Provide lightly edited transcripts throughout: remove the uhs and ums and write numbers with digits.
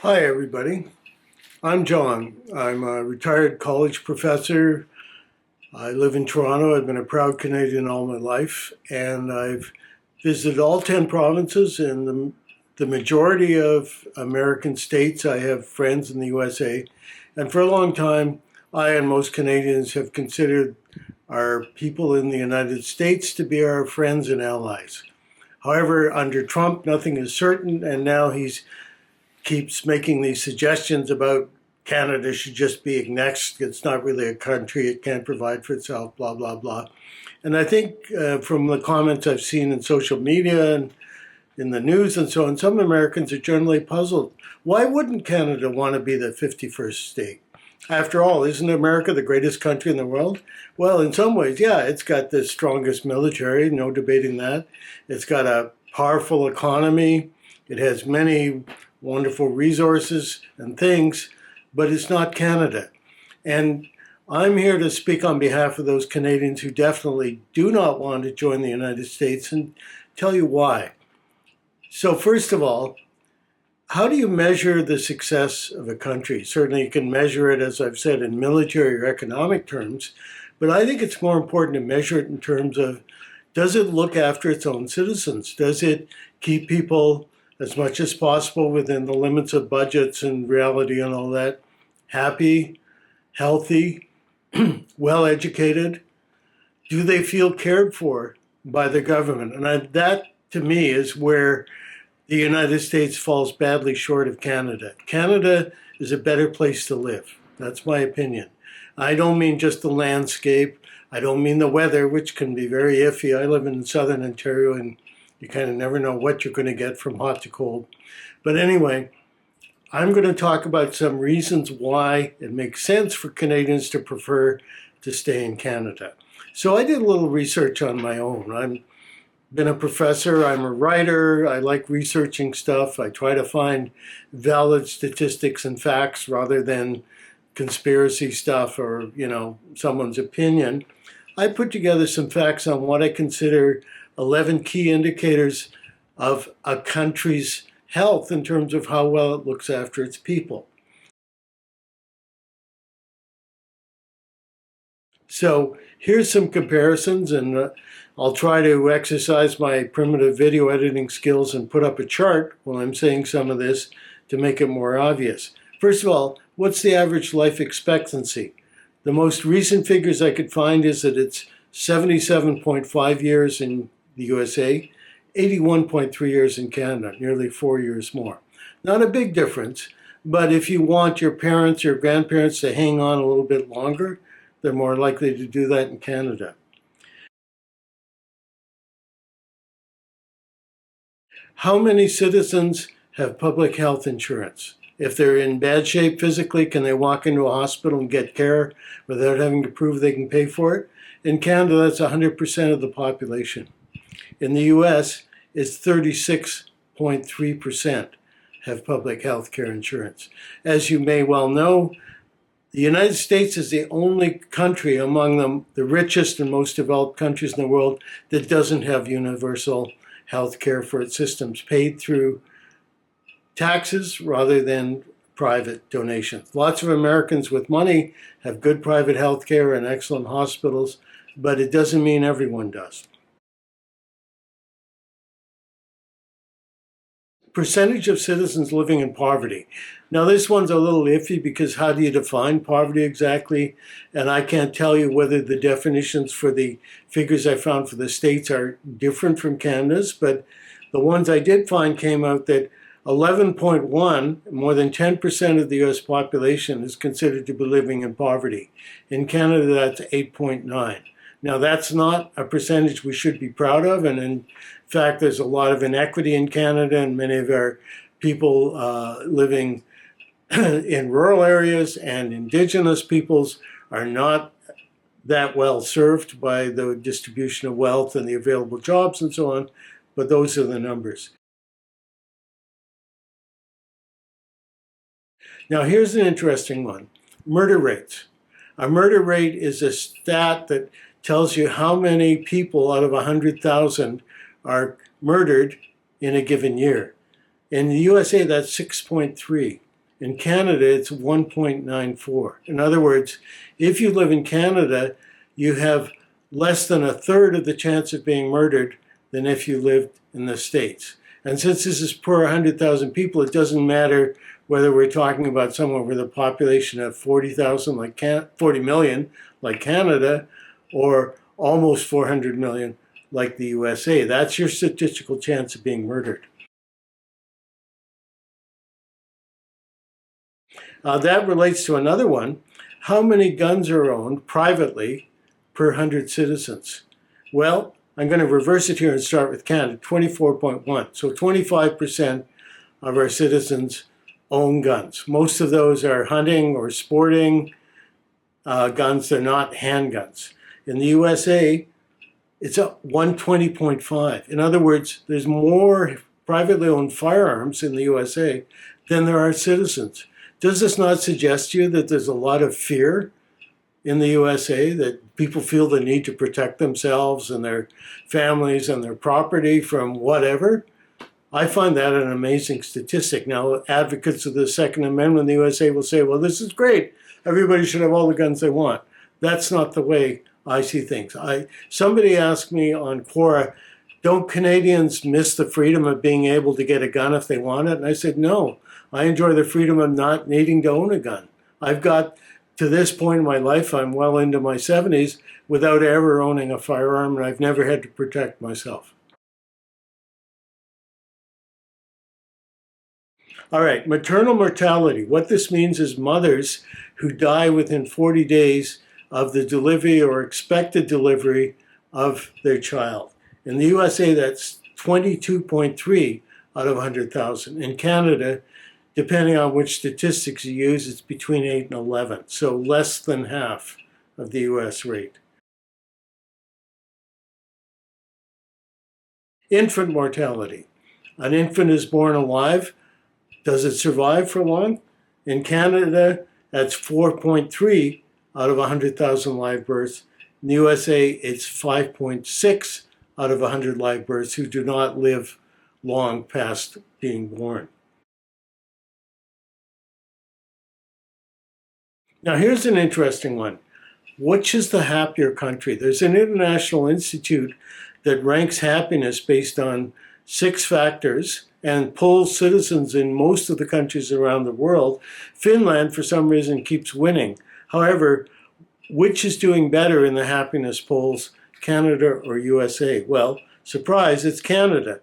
Hi, everybody. I'm John. I'm a retired college professor. I live in Toronto. I've been a proud Canadian all my life, and I've visited all 10 provinces and the majority of American states. I have friends in the USA, and for a long time, I and most Canadians have considered our people in the United States to be our friends and allies. However, under Trump, nothing is certain, and now he's keeps making these suggestions about Canada should just be annexed. It's not really a country. It can't provide for itself, blah, blah, blah. And I think from the comments I've seen in social media and in the news and so on, some Americans are generally puzzled. Why wouldn't Canada want to be the 51st state? After all, isn't America the greatest country in the world? Well, in some ways, yeah, it's got the strongest military, no debating that. It's got a powerful economy. It has many wonderful resources and things, but it's not Canada. And I'm here to speak on behalf of those Canadians who definitely do not want to join the United States and tell you why. So first of all, how do you measure the success of a country? Certainly you can measure it, as I've said, in military or economic terms, but I think it's more important to measure it in terms of, does it look after its own citizens? Does it keep people as much as possible within the limits of budgets and reality and all that, happy, healthy, well educated? Do they feel cared for by the government? And that, to me, is where the United States falls badly short of Canada. Canada is a better place to live. That's my opinion. I don't mean just the landscape. I don't mean the weather, which can be very iffy. I live in southern Ontario, and you kind of never know what you're going to get from hot to cold. But anyway, I'm going to talk about some reasons why it makes sense for Canadians to prefer to stay in Canada. So I did a little research on my own. I've been a professor, I'm a writer, I like researching stuff. I try to find valid statistics and facts rather than conspiracy stuff or, someone's opinion. I put together some facts on what I consider 11 key indicators of a country's health in terms of how well it looks after its people. So here's some comparisons, and I'll try to exercise my primitive video editing skills and put up a chart while I'm saying some of this to make it more obvious. First of all, what's the average life expectancy? The most recent figures I could find is that it's 77.5 years in the USA, 81.3 years in Canada, nearly 4 years more. Not a big difference, but if you want your parents, your grandparents to hang on a little bit longer, they're more likely to do that in Canada. How many citizens have public health insurance? If they're in bad shape physically, can they walk into a hospital and get care without having to prove they can pay for it? In Canada, that's 100% of the population. In the US, it's 36.3% have public health care insurance. As you may well know, the United States is the only country among the richest and most developed countries in the world that doesn't have universal health care for its systems, paid through taxes rather than private donations. Lots of Americans with money have good private health care and excellent hospitals, but it doesn't mean everyone does. Percentage of citizens living in poverty. Now this one's a little iffy because how do you define poverty exactly? And I can't tell you whether the definitions for the figures I found for the states are different from Canada's, but the ones I did find came out that 11.1, more than 10% of the US population is considered to be living in poverty. In Canada, that's 8.9. Now, that's not a percentage we should be proud of, and in fact, there's a lot of inequity in Canada, and many of our people living in rural areas and Indigenous peoples are not that well served by the distribution of wealth and the available jobs and so on, but those are the numbers. Now, here's an interesting one. Murder rates. A murder rate is a stat that tells you how many people out of 100,000 are murdered in a given year. In the USA, that's 6.3. In Canada, it's 1.94. In other words, if you live in Canada, you have less than a third of the chance of being murdered than if you lived in the States. And since this is per 100,000 people, it doesn't matter whether we're talking about somewhere with a population of 40,000, 40 million, like Canada, or almost 400 million, like the USA. That's your statistical chance of being murdered. That relates to another one. How many guns are owned privately per 100 citizens? Well, I'm going to reverse it here and start with Canada, 24.1. So 25% of our citizens own guns. Most of those are hunting or sporting guns. They're not handguns. In the USA, it's up 120.5. In other words, there's more privately owned firearms in the USA than there are citizens. Does this not suggest to you that there's a lot of fear in the USA, that people feel the need to protect themselves and their families and their property from whatever? I find that an amazing statistic. Now, advocates of the Second Amendment in the USA will say, well, this is great. Everybody should have all the guns they want. That's not the way I see things. Somebody asked me on Quora, don't Canadians miss the freedom of being able to get a gun if they want it? And I said, no, I enjoy the freedom of not needing to own a gun. I've got to this point in my life, I'm well into my 70s, without ever owning a firearm, and I've never had to protect myself. All right, maternal mortality. What this means is mothers who die within 40 days of the delivery or expected delivery of their child. In the USA, that's 22.3 out of 100,000. In Canada, depending on which statistics you use, it's between 8 and 11, so less than half of the US rate. Infant mortality. An infant is born alive. Does it survive for long? In Canada, that's 4.3 out of 100,000 live births. In the USA, it's 5.6 out of 100 live births who do not live long past being born. Now, here's an interesting one. Which is the happier country? There's an international institute that ranks happiness based on 6 factors and polls citizens in most of the countries around the world. Finland, for some reason, keeps winning. However, which is doing better in the happiness polls, Canada or USA? Well, surprise, it's Canada.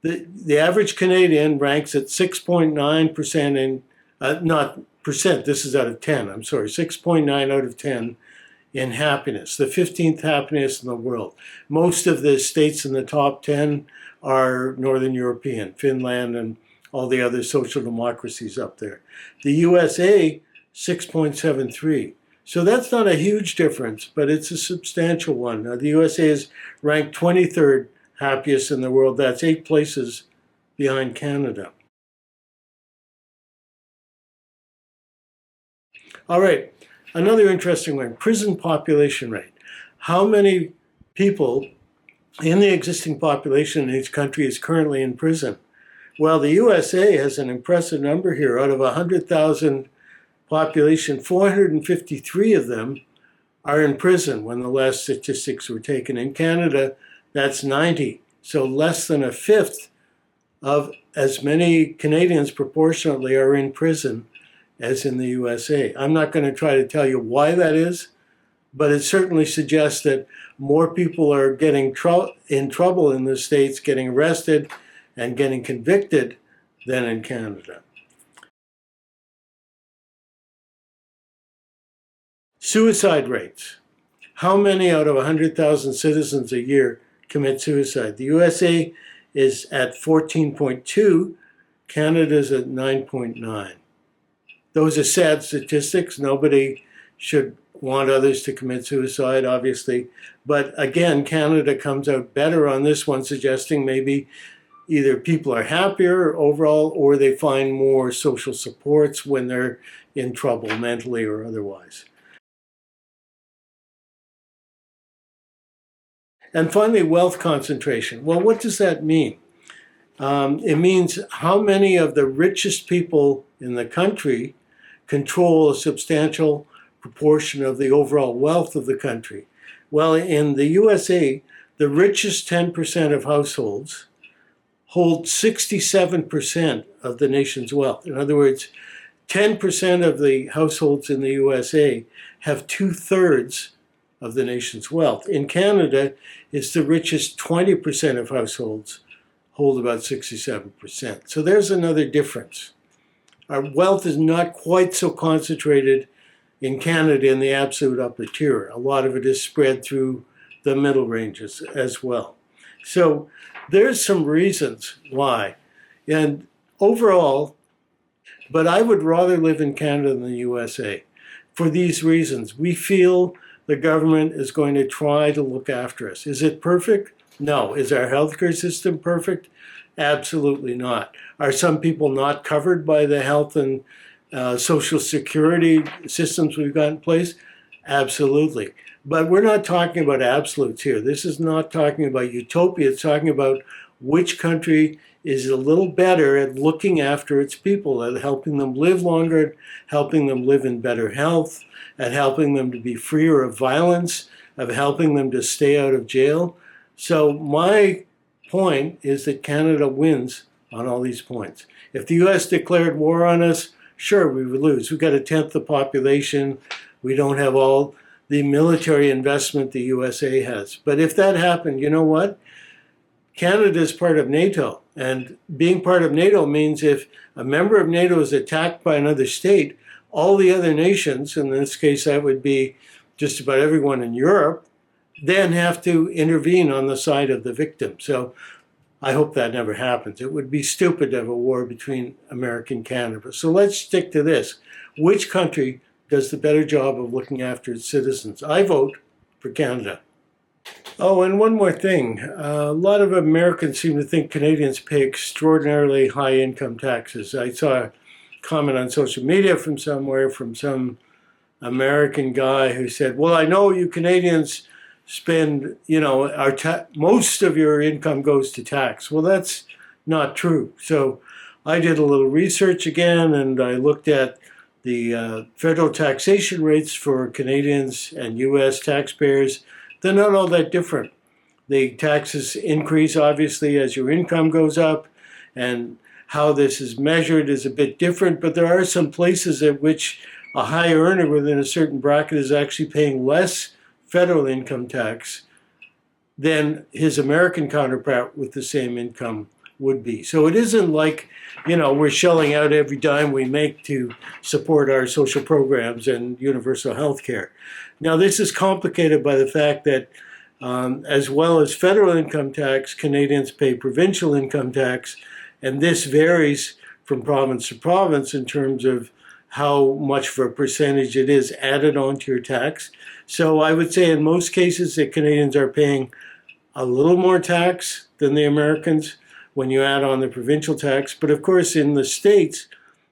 The average Canadian ranks at 6.9% in, not percent, this is out of 10, I'm sorry, 6.9 out of 10 in happiness, the 15th happiness in the world. Most of the states in the top 10 are Northern European, Finland and all the other social democracies up there. The USA, 6.73. So that's not a huge difference, but it's a substantial one. Now, the USA is ranked 23rd happiest in the world. That's 8 places behind Canada. All right, another interesting one, prison population rate. How many people in the existing population in each country is currently in prison? Well, the USA has an impressive number here. Out of 100,000 population, 453 of them are in prison when the last statistics were taken. In Canada, that's 90. So less than a fifth of as many Canadians proportionately are in prison as in the USA. I'm not going to try to tell you why that is, but it certainly suggests that more people are getting in trouble in the States, getting arrested and getting convicted than in Canada. Suicide rates. How many out of 100,000 citizens a year commit suicide? The USA is at 14.2, Canada's at 9.9. Those are sad statistics. Nobody should want others to commit suicide, obviously. But again, Canada comes out better on this one, suggesting maybe either people are happier overall or they find more social supports when they're in trouble mentally or otherwise. And finally, wealth concentration. Well, what does that mean? It means how many of the richest people in the country control a substantial proportion of the overall wealth of the country. Well, in the USA, the richest 10% of households hold 67% of the nation's wealth. In other words, 10% of the households in the USA have 2/3 of the nation's wealth. In Canada, it's the richest 20% of households hold about 67%. So there's another difference. Our wealth is not quite so concentrated in Canada in the absolute upper tier. A lot of it is spread through the middle ranges as well. So there's some reasons why. And overall, but I would rather live in Canada than the USA for these reasons. We feel the government is going to try to look after us. Is it perfect? No. Is our healthcare system perfect? Absolutely not. Are some people not covered by the health and social security systems we've got in place? Absolutely. But we're not talking about absolutes here. This is not talking about utopia. It's talking about which country is a little better at looking after its people, at helping them live longer, helping them live in better health, at helping them to be freer of violence, of helping them to stay out of jail. So my point is that Canada wins on all these points. If the U.S. declared war on us, sure, we would lose. We've got a tenth the population. We don't have all the military investment the USA has. But if that happened, you know what? Canada is part of NATO. And being part of NATO means if a member of NATO is attacked by another state, all the other nations, in this case that would be just about everyone in Europe, then have to intervene on the side of the victim. So I hope that never happens. It would be stupid to have a war between America and Canada. So let's stick to this. Which country does the better job of looking after its citizens? I vote for Canada. Oh, and one more thing. A lot of Americans seem to think Canadians pay extraordinarily high income taxes. I saw a comment on social media from somewhere, from some American guy who said, well, I know you Canadians spend, most of your income goes to tax. Well, that's not true. So I did a little research again, and I looked at the federal taxation rates for Canadians and U.S. taxpayers. They're not all that different. The taxes increase, obviously, as your income goes up, and how this is measured is a bit different, but there are some places at which a high earner within a certain bracket is actually paying less federal income tax than his American counterpart with the same income would be. So it isn't like, we're shelling out every dime we make to support our social programs and universal health care. Now, this is complicated by the fact that as well as federal income tax, Canadians pay provincial income tax, and this varies from province to province in terms of how much of a percentage it is added onto your tax. So I would say in most cases that Canadians are paying a little more tax than the Americans when you add on the provincial tax. But of course, in the states,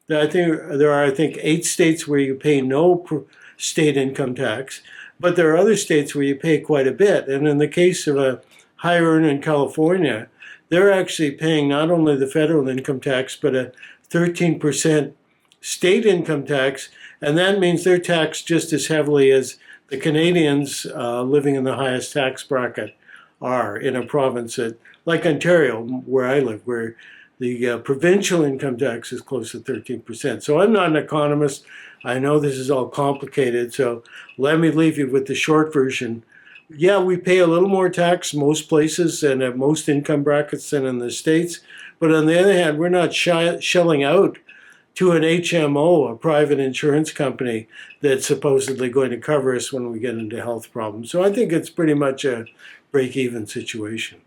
there are 8 states where you pay no state income tax, but there are other states where you pay quite a bit. And in the case of a high earner in California, they're actually paying not only the federal income tax, but a 13% state income tax, and that means they're taxed just as heavily as the Canadians living in the highest tax bracket are in a province like Ontario, where I live, where the provincial income tax is close to 13%. So I'm not an economist. I know this is all complicated, so let me leave you with the short version. Yeah, we pay a little more tax most places and at most income brackets than in the States, but on the other hand, we're not shelling out to an HMO, a private insurance company, that's supposedly going to cover us when we get into health problems. So I think it's pretty much a break-even situation.